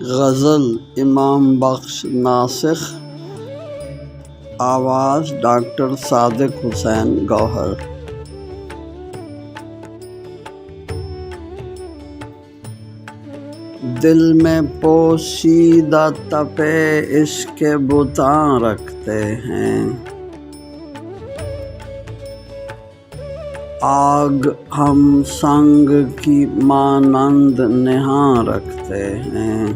غزل امام بخش ناسخ، آواز ڈاکٹر صادق حسین گوہر۔ دل میں پوشیدہ تپے عشق بتاں رکھتے ہیں، آگ ہم سنگ کی مانند نہاں رکھتے ہیں۔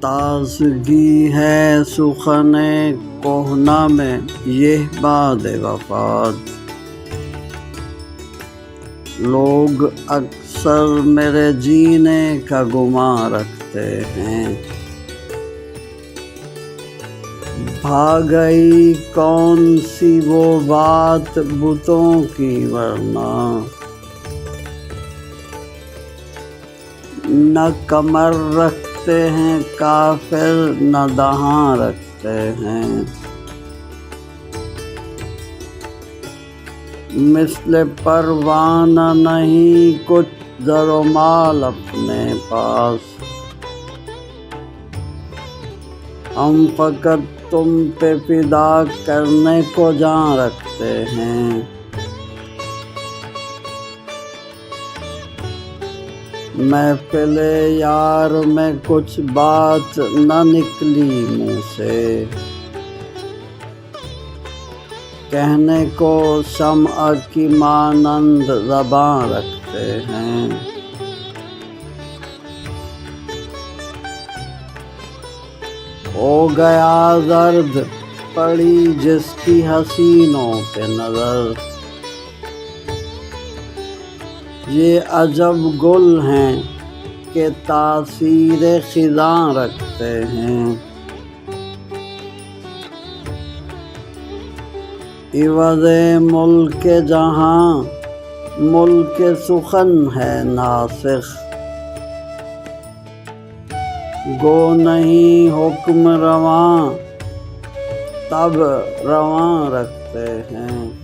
تازگی ہے سخن کہنا میں یہ بعد وفات، لوگ اکثر میرے جینے کا گمان رکھتے ہیں۔ بھاگئی کون سی وہ بات بتوں کی ورنہ، نہ کمر رکھتے ہیں کافر نہ دہاں رکھتے ہیں۔ مثل پروانہ نہیں کچھ زر و مال اپنے پاس، ہم فقط تم پہ فدا کرنے کو جان رکھتے ہیں۔ محفل یار میں کچھ بات نہ نکلی منہ سے، کہنے کو شمع کی مانند زباں رکھتے ہیں۔ ہو گیا زرد پڑی جس کی حسینوں پہ نظر، یہ عجب گل ہیں کہ تاثیر خزاں رکھتے ہیں۔ عوض ملک جہاں ملک سخن ہے ناسخ، گو نہیں حکم رواں تب رواں رکھتے ہیں۔